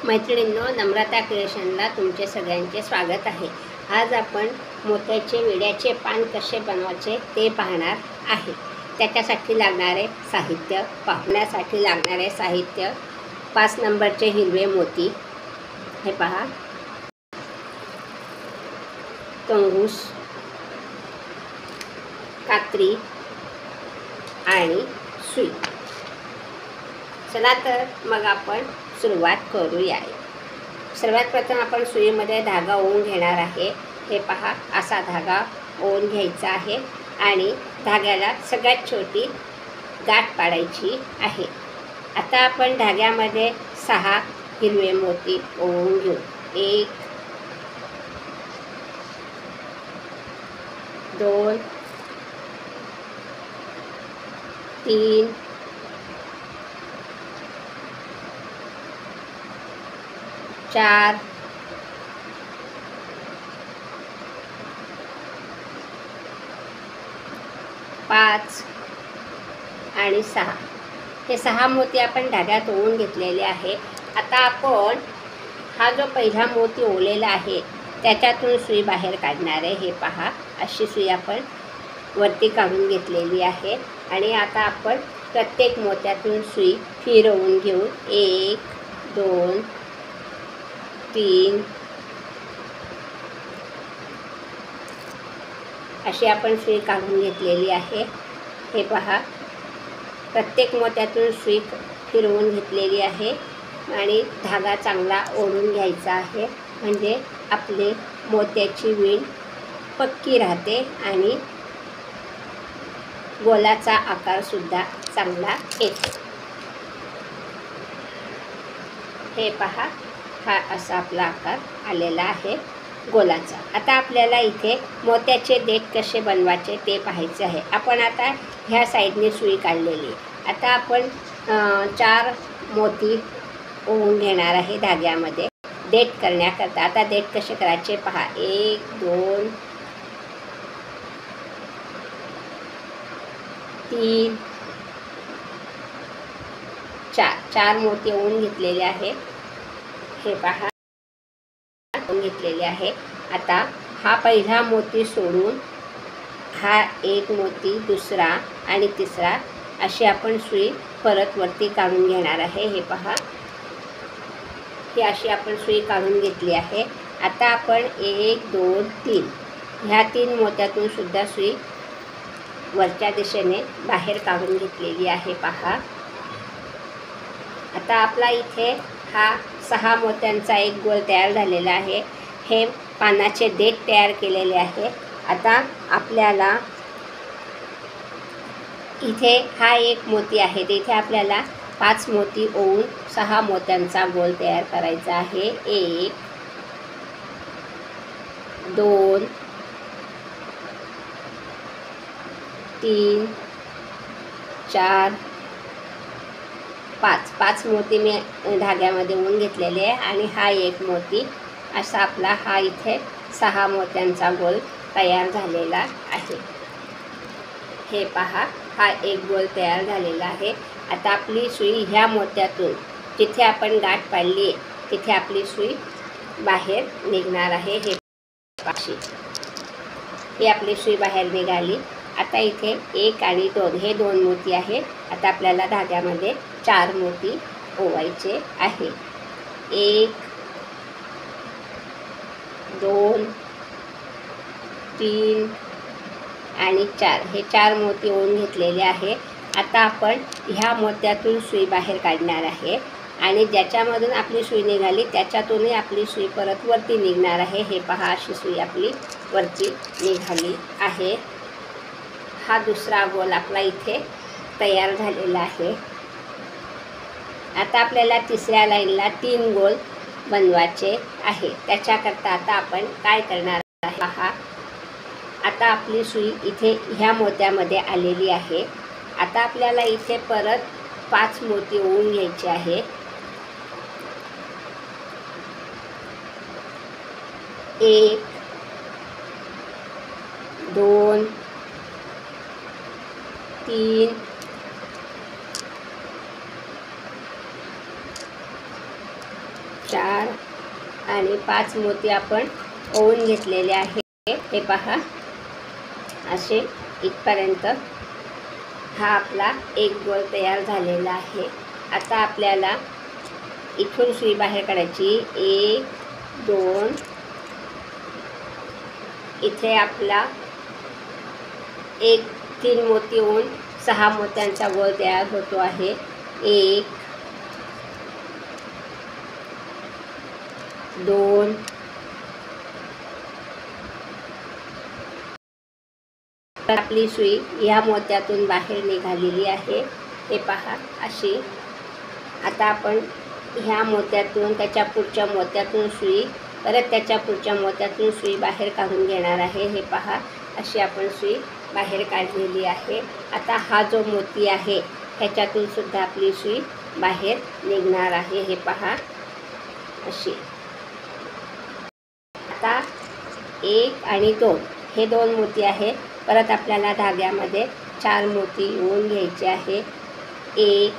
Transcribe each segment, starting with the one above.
मैत्रिणींनो, नम्रता क्रिएशनला तुमचे सगळ्यांचे स्वागत आहे। आज आपण मोत्याचे विड्याचे पान कसे बनवायचे ते पाहणार आहे। त्याच्यासाठी लागणारे साहित्य पाहण्यासाठी लागणारे साहित्य 5 नंबरचे हिरवे मोती, हे पहा, कंगूस, कात्री आणि सुई। चला तर मग आपण सुरुवात करूया। सर्वात प्रथम आपण सुईमध्ये धागा ओवून घेणार आहे। हे पहा, असा धागा ओवून घ्यायचा आहे आणि धाग्याला सगळ्यात छोटी गाठ पाडायची आहे। आता आपण धाग्यामध्ये 6 हिरवे मोती ओवून घेऊ। 1 2 3 4 5 आणि 6 हे 6 मोती आपण धाग्यात ओवून घेतलेले आहे। आता आपण हा जो पहिला मोती ओवलेला आहे त्याच्यातून सुई बाहेर काढणार आहे। हे पहा, अशी सुई आपण वरती काढून घेतलेली आहे आणि आता आपण प्रत्येक मोत्यातून सुई फिरवून घेऊ। 1 2 3 अशी आपण सुई काढून घेतलेली आहे। हे पहा, प्रत्येक मोत्यातून सुई फिरवून घेतलेली आहे आणि धागा चांगला ओढून घ्यायचा आहे, म्हणजे आपले मोत्याची वीण पक्की राहते आणि गोलाचा आकार सुद्धा चांगला येतो। हे पहा, हा असा आपला आकार आलेला आहे गोलाचा। आता आपल्याला इथे मोत्याचे देठ कसे बनवायचे ते पाहायचे आहे। आपण आता ह्या साईडने सुई काढलेली आहे। आता आपण 4 मोती ओवून घेणार आहे धाग्यामध्ये देठ करण्याकरता। आता देठ कसे करायचे पहा। 1 2 3 4 मोती ओवून घेतलेले आहे। हे पहा, घेतलेले आहे। आता हा पहिला मोती सोडून हा एक मोती, दुसरा आणि तिसरा अशी आपण सुई परत वरती काढून घेणार आहे। हे पहा, ही अशी आपण सुई काढून घेतली आहे। आता आपण 1 2 3 ह्या 3 मोत्यातून सुद्धा सुई वरच्या दिशेने बाहेर काढून घेतलेली आहे। पहा, आता आपला इथे हा 6 मोत्यांचा एक गोल तयार झालेला आहे। हे पानाचे देठ तयार केलेले आहे। आता आपल्याला इथे हा एक मोती आहे, तिथे आपल्याला 5 मोती ओवून 6 मोत्यांचा गोल तयार करायचा आहे। 1 2 3 4 5 मोती मी धाग्यामध्ये ओवून घेतलेले आहे आणि हा एक मोती असा आपला हा इथे 6 मोत्यांचा गोल तयार झालेला आहे। हे पहा, हा एक गोल तयार झालेला आहे। आता आपली सुई ह्या मोत्यातून जिथे आपण गाठ पाडली आहे तिथे आपली सुई बाहेर निघणार आहे। हे पाशी ही आपली सुई बाहेर निघाली। आता इथे 1 आणि 2 हे 2 मोती आहे। आता आपल्याला धाग्यामध्ये 4 मोती ओवायचे आहे। 1 2 3 आणि 4 हे 4 मोती ओवून घेतलेले आहे। आता आपण ह्या मोत्यातून सुई बाहेर काढणार आहे आणि ज्याच्यामधून आपली सुई निघाली त्याच्यातूनही आपली सुई परत वरती निघणार आहे। हे पहा, अशी सुई आपली वरती निघाली आहे। हा दुसरा गोल आपला इथे तयार झालेला आहे। आता आपल्याला तिसऱ्या लाईनला 3 गोल बनवायचे आहे। त्याच्याकरता आता आपण काय करणार आहे पहा, आता आपली सुई इथे ह्या मोत्यामध्ये आलेली आहे। आता आपल्याला इथे परत 5 मोती ओवून घ्यायचे आहे। 1 2 3 4 4 आणि 5 मोती आपण ओवून घेतलेले आहे. हे पहा, असे इथपर्यंत हा आपला एक गोल तयार झालेला आहे. आता आपल्याला इथून सुई बाहेर काढायची. 1 2, इथे आपला 3 मोती होऊन 6 मोत्यांचा गोल तयार होतो आहे. 1 2 आपली सुई ह्या मोत्यातून बाहेर निघालेली आहे. हे पहा अशी. आता आपण ह्या मोत्यातून त्याच्या पुढच्या मोत्यातून सुई, परत त्याच्या पुढच्या मोत्यातून सुई बाहेर काढून घेणार आहे. हे पहा, अशी आपण सुई बाहेर काढलेली आहे. आता हा जो मोती आहे ह्याच्यातून सुद्धा आपली सुई बाहेर निघणार आहे. हे पहा अशी. आता 1 आणि 2 हे 2 मोती आहे. परत आपल्याला धाग्यामध्ये 4 मोती ओवून घ्यायचे आहे. 1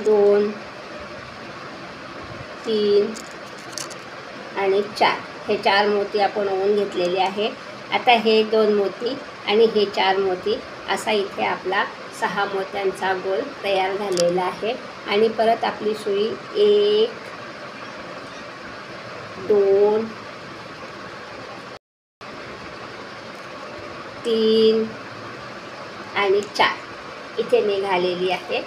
2 3 आणि 4 हे 4 मोती आपण ओवून घेतलेले आहे. आता हे 2 मोती आणि हे 4 मोती असा इथे आपला 6 मोत्यांचा गोल तयार झालेला आहे. आणि परत आपली सुई 1 2 3 आणि 4 इथे निघालेली आहे.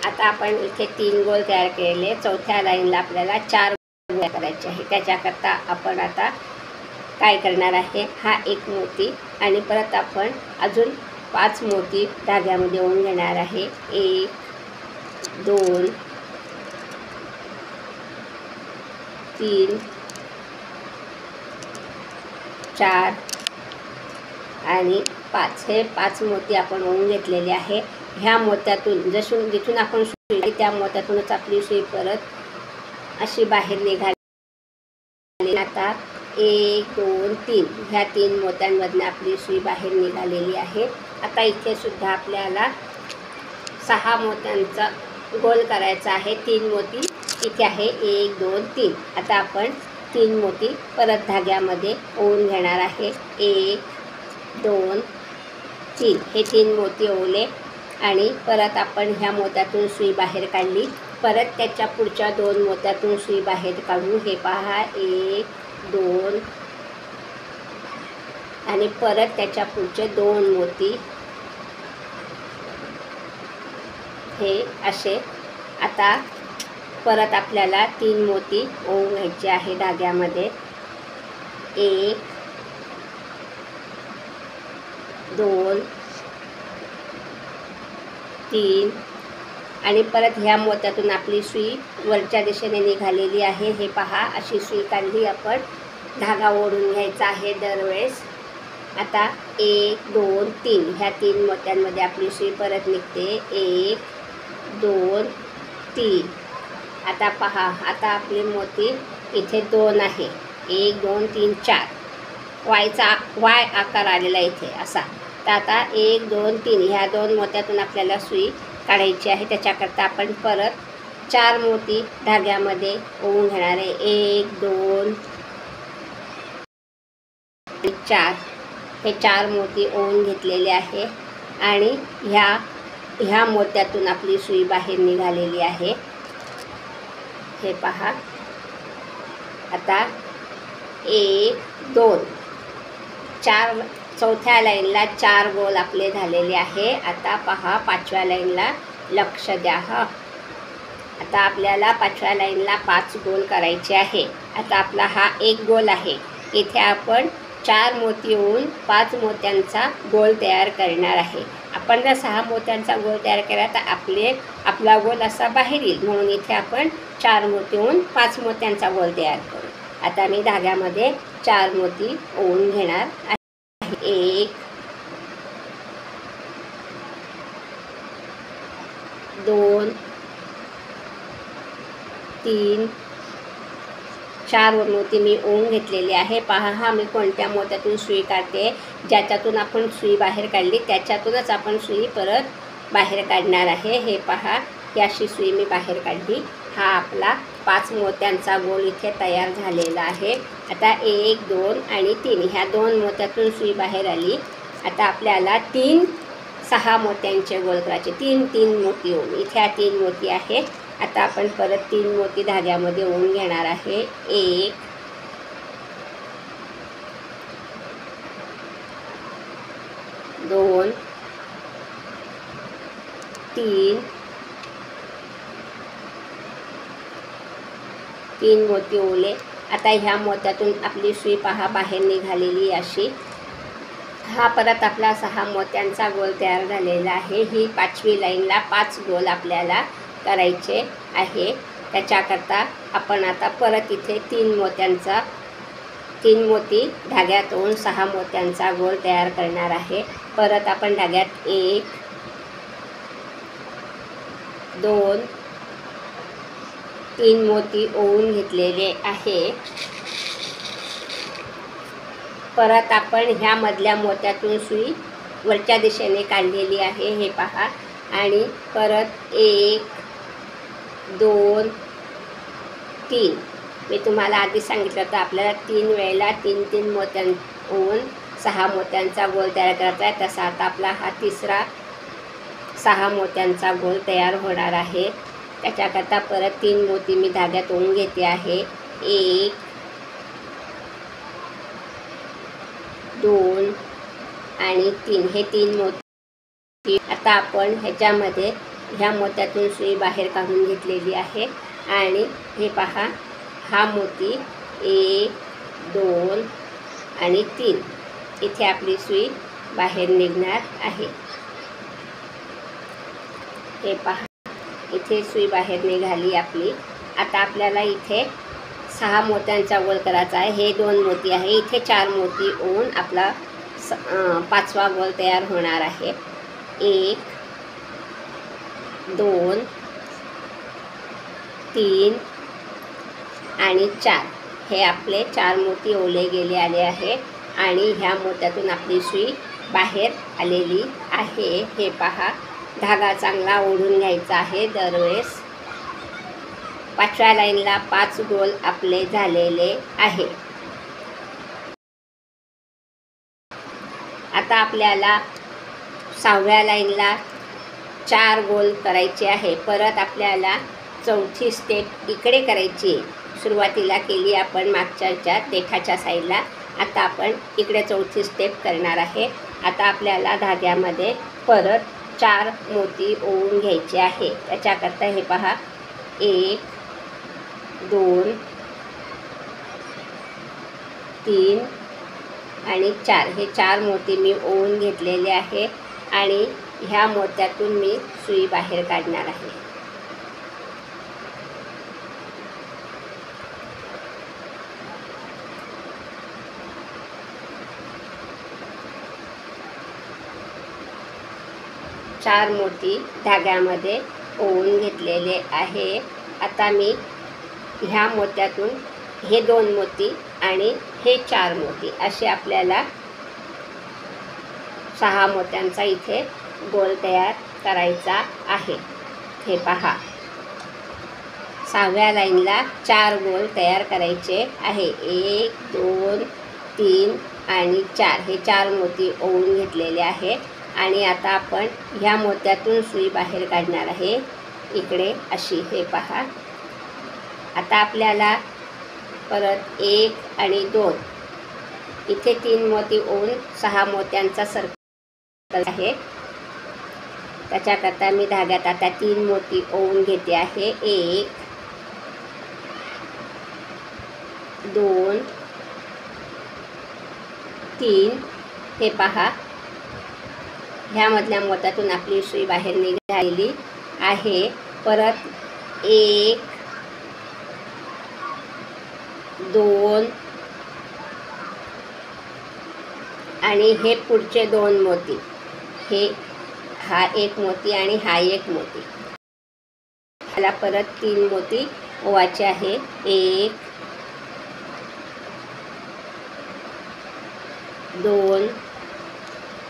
आता आपण इथे 3 गोल तयार केलेले. चौथ्या लाईनला आपल्याला 4 गोल करायचे आहे. त्याच्याकरता आपण आता काय करणार आहे, हा 1 मोती आणि परत आपण अजून 5 मोती धाग्यामध्ये ओवून घेणार आहे. 1 2 3 4 आणि 5 हे 5 मोती आपण ओवून घेतलेले आहे. ह्या मोत्यातून जिथून आपण सुई त्या मोत्यातूनच आपली सुई परत अशी बाहेर निघाली. आता 1 2 3 ह्या 3 मोत्यांमधून आपली सुई बाहेर निघालेली आहे. आता इथे सुद्धा आपल्याला 6 मोत्यांचा गोल करायचा आहे. 3 मोती इथे आहे. 1 2 3. आता आपण 3 मोती परत धाग्यामध्ये ओवून घेणार आहे. 1 2 3 हे 3 मोती ओवले आणि परत आपण ह्या मोत्यातून सुई बाहेर काढली. परत त्याच्या पुढच्या 2 मोत्यातून सुई बाहेर काढू. हे पहा 1 2 आणि परत त्याच्या पुढचे 2 मोती हे असे. आता परत आपल्याला 3 मोती ओवून घ्यायचे आहे धाग्यामध्ये. 1 2 3 आणि परत ह्या मोत्यातून आपली सुई वरच्या दिशेने निघालेली आहे. हे पहा, अशी सुई काढली आपण. धागा ओढून घ्यायचा आहे दरवेळेस. आता 1 2 3 ह्या 3 मोत्यांमध्ये आपली सुई परत निघते. 1 2 3. आता पहा, आता आपले मोती इथे 2 आहे. 1 2 3 4 वाय आकार आलेला इथे असा. तर आता 1 2 3 ह्या 2 मोत्यातून आपल्याला सुई काढायची आहे. त्याच्याकरता आपण परत 4 मोती धाग्यामध्ये ओवून घेणार आहे. 1 2 4 हे 4 मोती ओवून घेतलेले आहे आणि ह्या मोत्यातून आपली सुई बाहेर निघालेली आहे. हे पहा. आता 1 2 4 चौथ्या लाईनला 4 गोल आपले झालेले आहे. आता पहा, 5व्या लाईनला लक्ष द्या. आता आपल्याला 5व्या लाईनला 5 गोल करायचे आहे. आता आपला हा 1 गोल आहे. इथे आपण 4 मोती होऊन 5 मोत्यांचा गोल तयार करणार आहे. आपण जर 6 मोत्यांचा गोल तयार केला तर आपला गोल असा बाहेर येईल. म्हणून इथे आपण 4 मोती होऊन 5 मोत्यांचा गोल तयार करू. आता मी धाग्यामध्ये 4 मोती ओवून घेणार आहे. 1 2 3 4 मोती मी ओवून घेतलेले आहे. पहा, हा मी कोणत्या मोत्यातून सुई काढते. ज्याच्यातून आपण सुई बाहेर काढली त्याच्यातूनच आपण सुई परत बाहेर काढणार आहे. हे पहा, ही अशी सुई मी बाहेर काढली. हा आपला 5 मोत्यांचा गोल इथे तयार झालेला आहे. आता 1 2 आणि 3 ह्या 2 मोत्यातून सुई बाहेर आली. आता आपल्याला 6 मोत्यांचे गोल करायचे. 3 मोती ओवून इथे 3 मोती आहेत. आता आपण परत 3 मोती धाग्यामध्ये ओवून घेणार आहे. 1 2 3 मोती ओवले. आता ह्या मोत्यातून आपली सुई पहा बाहेर निघालेली अशी. हा परत आपला 6 मोत्यांचा गोल तयार झालेला आहे. ही 5वी लाईनला 5 गोल आपल्याला करायचे आहे. त्याच्याकरता आपण आता परत इथे 3 मोती धाग्यात ओवून 6 मोत्यांचा गोल तयार करणार आहे. परत आपण धाग्यात 1 2 3 मोती ओवून घेतलेले आहे. परत आपण ह्या मधल्या मोत्यातून सुई वरच्या दिशेने काढलेली आहे, हे पहा. आणि परत 1 2 3 मी तुम्हाला आधी सांगितलं होतं आपल्याला 3 वेळेला 3 मोत्यां ओवून 6 मोत्यांचा गोल तयार करायचा आहे. तसा आता आपला हा तिसरा 6 मोत्यांचा गोल तयार होणार आहे. त्याच्याकरता परत 3 मोती मी धाग्यात ओवून घेते आहे. 1 2 आणि 3 हे 3 मोती. आता आपण ह्याच्यामध्ये ह्या मोत्यातून सुई बाहेर काढून घेतलेली आहे. आणि हे पहा, हा मोती 1 2 आणि 3 इथे आपली सुई बाहेर निघणार आहे. हे पहा, इथे सुई बाहेर निघाली आपली. आता आपल्याला इथे 6 मोत्यांचा गोल करायचा आहे. हे 2 मोती आहे. इथे 4 मोती ओवून आपला 5वा गोल तयार होणार आहे. 1 2 3 आणि 4 हे आपले 4 मोती ओवले गेले आले आहे. आणि ह्या मोत्यातून आपली सुई बाहेर आलेली आहे. हे पहा, धागा चांगला ओढून घ्यायचा आहे दरवेळेस. 5व्या लाईनला 5 गोल आपले झालेले आहे. आता आपल्याला 6व्या लाईनला 4 गोल करायचे आहे. परत आपल्याला 4थी स्टेप इकडे करायची. सुरुवातीला केली आपण मागच्या देठाच्या साईडला. आता आपण इकडे 4थी स्टेप करणार आहे. आता आपल्याला धाग्यामध्ये परत 4 मोती ओवून घ्यायचे आहे. त्याच्याकरता हे पहा, 1 2 3 आणि 4 हे 4 मोती मी ओवून घेतलेले आहे. आणि ह्या मोत्यातून मी सुई बाहेर काढणार आहे. चार मोती धाग्यामध्ये ओवून घेतलेले आहे. आता मी ह्या मोत्यातून हे 2 मोती आणि हे 4 मोती असे आपल्याला 6 मोत्यांचा इथे गोल तयार करायचा आहे. हे पहा, 6व्या लाईनला 4 गोल तयार करायचे आहे. 1 2 3 आणि 4 हे 4 मोती ओवून घेतलेले आहे. आणि आता आपण ह्या मोत्यातून सुई बाहेर काढणार आहे इकडे अशी. हे पहा, आता आपल्याला परत 1 आणि 2 इथे 3 मोती ओवून 6 मोत्यांचा सर्कल आहे. त्याच्याकरता मी धाग्यात आता 3 मोती ओवून घेते आहे. 1 2 3 हे पहा, ह्यामधल्या मोत्यातून आपली सुई बाहेर निघालेली आहे. परत 1 2 आणि हे पुढचे 2 मोती, हा 1 मोती आणि हा 1 मोती. ह्याला परत 3 मोती ओवायचे आहे. 1 2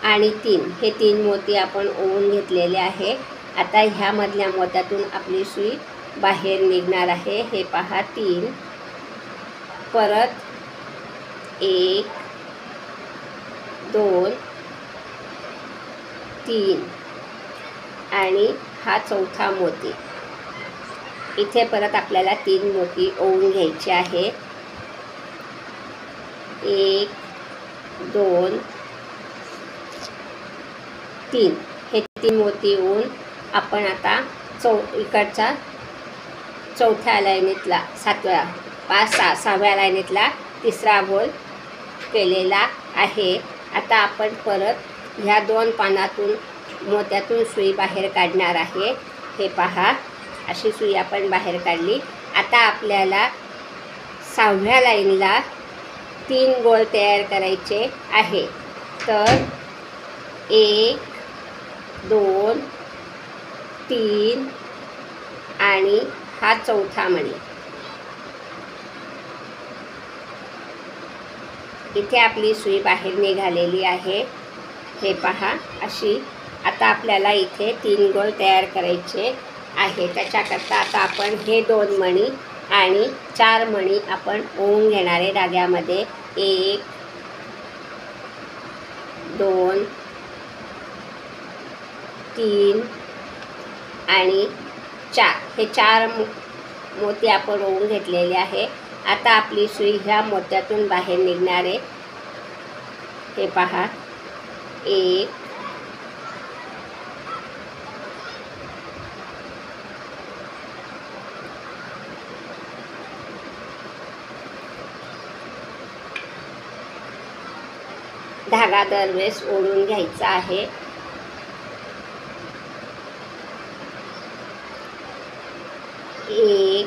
आणि 3 हे 3 मोती आपण ओवून घेतलेले आहे. आता ह्यामधल्या मोत्यातून आपली सुई बाहेर निघणार आहे. हे पहा 3, परत 1 2 3 आणि हा चौथा मोती. इथे परत आपल्याला 3 मोती ओवून घ्यायचे आहे. 1 2 3 हे 3 मोती ओवून आपण आता इकडचा चौथ्या लाईनीतला 7व्या 5 6 6व्या लाईनीतला तिसरा गोल केलेला आहे. आता आपण परत ह्या 2 पानातून मोत्यातून सुई बाहेर काढणार आहे. हे पहा, अशी सुई आपण बाहेर काढली. आता आपल्याला 6व्या लाईनला 3 गोल तयार करायचे आहे. तर 1 2 3 आणि हा चौथा मणी. इथे आपली सुई बाहेर निघालेली आहे. हे पहा अशी. आता आपल्याला इथे 3 गोल तयार करायचे आहे. त्याच्याकरता आता आपण हे 2 मणी आणि 4 मणी आपण ओवून घेणार आहे धाग्यामध्ये. 1 2 3 आणि 4 हे 4 मोती आपण ओवून घेतलेले आहे. आता आपली सुई ह्या मोत्यातून बाहेर निघणार आहे. हे पहा 1 धागा दरवेळेस ओढून घ्यायचा आहे. 1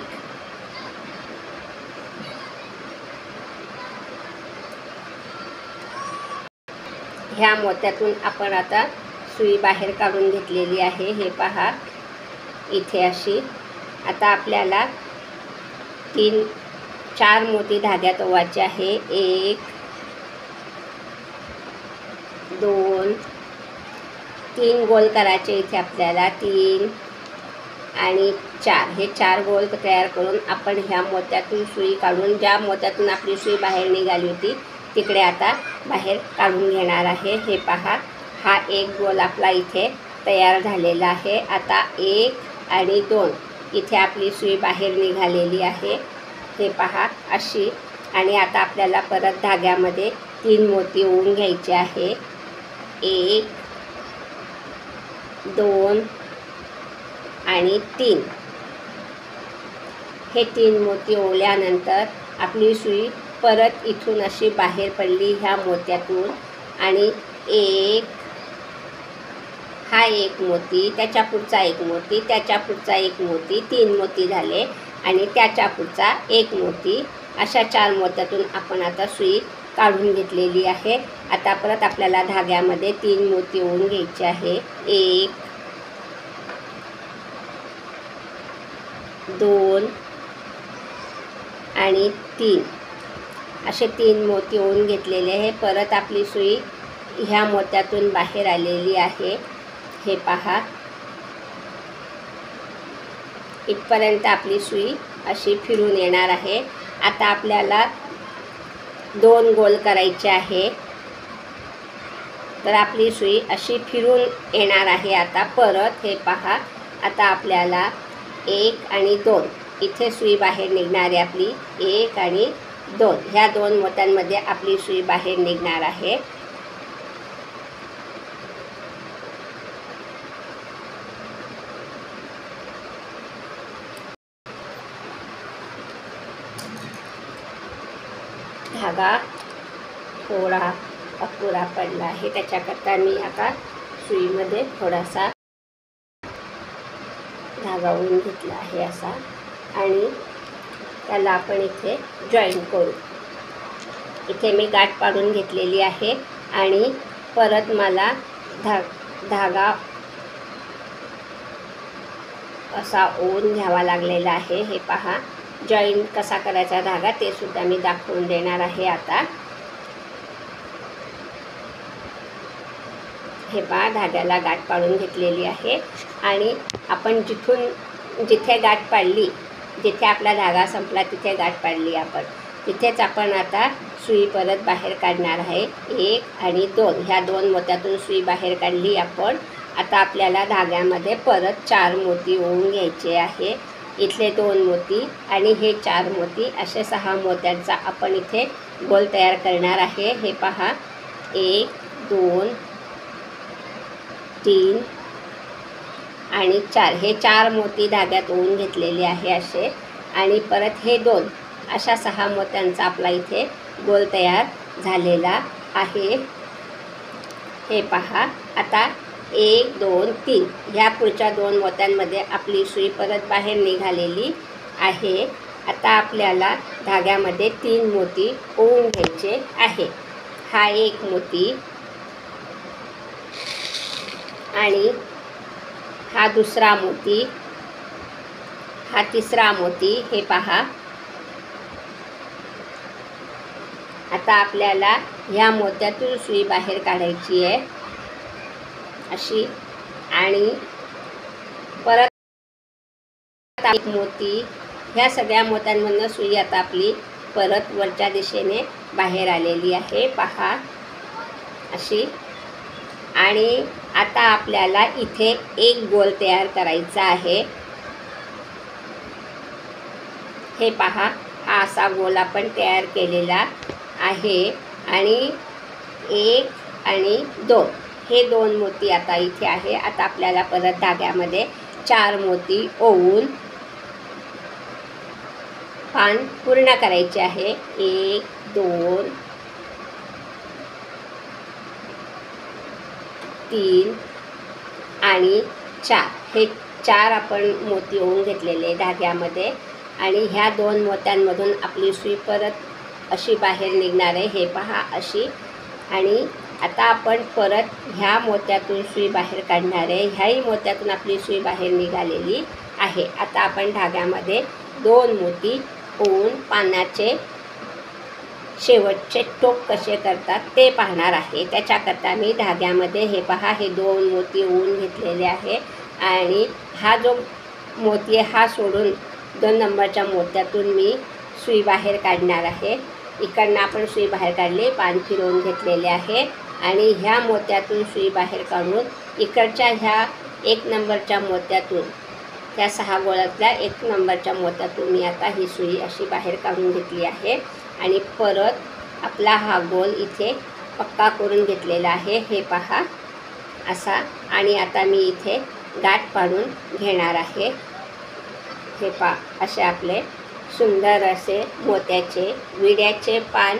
ह्या मोत्यातून आपण आता सुई बाहेर काढून घेतलेली आहे. हे पहा इथे अशी. आता आपल्याला 4 मोती धाग्यात ओवायचे आहे. 1 2 3 गोल करायचे इथे आपल्याला. 3 आणि 4 हे 4 गोल तयार करून आपण ह्या मोत्यातून सुई काढून, ज्या मोत्यातून आपली सुई बाहेर निघाली होती तिकडे आता बाहेर काढून घेणार आहे. हे पहा, हा 1 गोल आपला इथे तयार झालेला आहे. आता 1 आणि 2 इथे आपली सुई बाहेर निघालेली आहे. हे पहा अशी. आणि आता आपल्याला परत धाग्यामध्ये 3 मोती ओवून घ्यायचे आहे. 1 2 आणि 3 हे 3 मोती ओवल्यानंतर आपली सुई परत इथून अशी बाहेर पडली ह्या मोत्यातून. आणि 1 हा 1 मोती, त्याच्या पुढचा 1 मोती, त्याच्या पुढचा 1 मोती, 3 मोती झाले. आणि त्याच्या पुढचा 1 मोती. अशा 4 मोत्यातून आपण आता सुई काढून घेतलेली आहे. आता परत आपल्याला धाग्यामध्ये 3 मोती ओवून घ्यायचे आहे. 1 2 आणि 3 असे 3 मोती ओवून घेतलेले आहे. परत आपली सुई ह्या मोत्यातून बाहेर आलेली आहे. हे पहा, इथपर्यंत आपली सुई अशी फिरून येणार आहे. आता आपल्याला 2 गोल करायचे आहे. तर आपली सुई अशी फिरून येणार आहे. आता परत हे पहा, आता आपल्याला 1 आणि 2 इथे सुई बाहेर निघणार आहे आपली. 1 आणि 2 ह्या 2 मोत्यांमध्ये आपली सुई बाहेर निघणार आहे. धागा थोडा अपुरा पडला आहे, त्याच्याकरता मी आता सुईमध्ये थोडासा धागा ओढून घेतला आहे असा. आणि त्याला आपण इथे जॉईन करू. इथे मी गाठ पाडून घेतलेली आहे. आणि परत मला धागा असा ओढून घ्यावा लागलेला आहे. हे पहा, जॉईन कसा करायचा धागा ते सुद्धा मी दाखवून देणार आहे. आता हे पहा धाग्याला गाठ पाडून घेतलेली आहे आणि आपण जिथे गाठ पाडली, जिथे आपला धागा संपला तिथे गाठ पाडली आपण, तिथेच आपण आता सुई परत बाहेर काढणार आहे। 1 आणि 2 ह्या 2 मोत्यातून सुई बाहेर काढली आपण। आता आपल्याला धाग्यामध्ये परत 4 मोती ओवून घ्यायचे आहे। इथले 2 मोती आणि हे 4 मोती असे 6 मोत्यांचा आपण इथे गोल तयार करणार आहे। हे पहा 1 2 3 आणि 4 हे 4 मोती धाग्यात ओवून घेतलेले आहे असे, आणि परत हे 2 अशा 6 मोत्यांचा आपला इथे गोल तयार झालेला आहे। हे पहा आता 1 2 3 ह्या पुढच्या 2 मोत्यांमध्ये आपली सुई परत बाहेर निघालेली आहे। आता आपल्याला धाग्यामध्ये 3 मोती ओवून घ्यायचे आहे। हा 1 मोती आणि हा दुसरा मोती, हा तिसरा मोती। हे पहा आता आपल्याला ह्या मोत्यातून सुई बाहेर काढायची आहे अशी, आणि परत 1 मोती, ह्या सगळ्या मोत्यांमधून सुई आता आपली परत वरच्या दिशेने बाहेर आलेली आहे पहा अशी। आणि आता आपल्याला इथे एक गोल तयार करायचा आहे। हे पहा हा असा गोल आपण तयार केलेला आहे, आणि 1 आणि 2 हे 2 मोती आता इथे आहे। आता आपल्याला परत धाग्यामध्ये 4 मोती ओवून पान पूर्ण करायचे आहे। 1 2 3 आणि 4 हे 4 आपण मोती ओवून घेतलेले धाग्यामध्ये, आणि ह्या 2 मोत्यांमधून आपली सुई परत अशी बाहेर निघणार आहे। हे पहा अशी, आणि आता आपण परत ह्या मोत्यातून सुई बाहेर काढणार आहे। ह्याही मोत्यातून आपली सुई बाहेर निघालेली आहे। आता आपण धाग्यामध्ये 2 मोती ओवून पानाचे शेवटचे टोक कसे करतात ते पाहणार आहे। त्याच्याकरता मी धाग्यामध्ये हे पहा हे 2 मोती ओवून घेतलेले आहे, आणि हा जो मोती हा सोडून 2 नंबरच्या मोत्यातून मी सुई बाहेर काढणार आहे। इकडनं आपण सुई बाहेर काढली, पान फिरवून घेतलेले आहे, आणि ह्या मोत्यातून सुई बाहेर काढून इकडच्या ह्या 1 नंबरच्या मोत्यातून, त्या 6 गोळातल्या 1 नंबरच्या मोत्यातून मी आता ही सुई अशी बाहेर काढून घेतली आहे, आणि परत आपला हा गोल इथे पक्का करून घेतलेला आहे। हे पहा असा, आणि आता मी इथे गाठ पाडून घेणार आहे। हे पहा असे आपले सुंदर असे मोत्याचे विड्याचे पान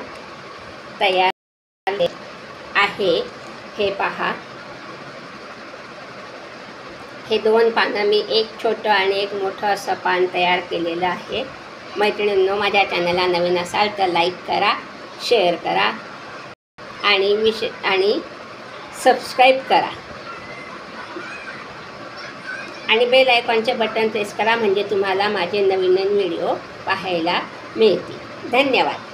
तयार आहे। हे पहा हे 2 पानं मी एक छोटं आणि एक मोठं असं पान तयार केलेलं आहे। मैत्रिणींनो, माझ्या चॅनलला नवीन असाल तर लाईक करा, शेअर करा आणि सबस्क्राईब करा, आणि बेल आयकॉनचे बटन प्रेस करा, म्हणजे तुम्हाला माझे नवीन व्हिडिओ पाहायला मिळतील। धन्यवाद।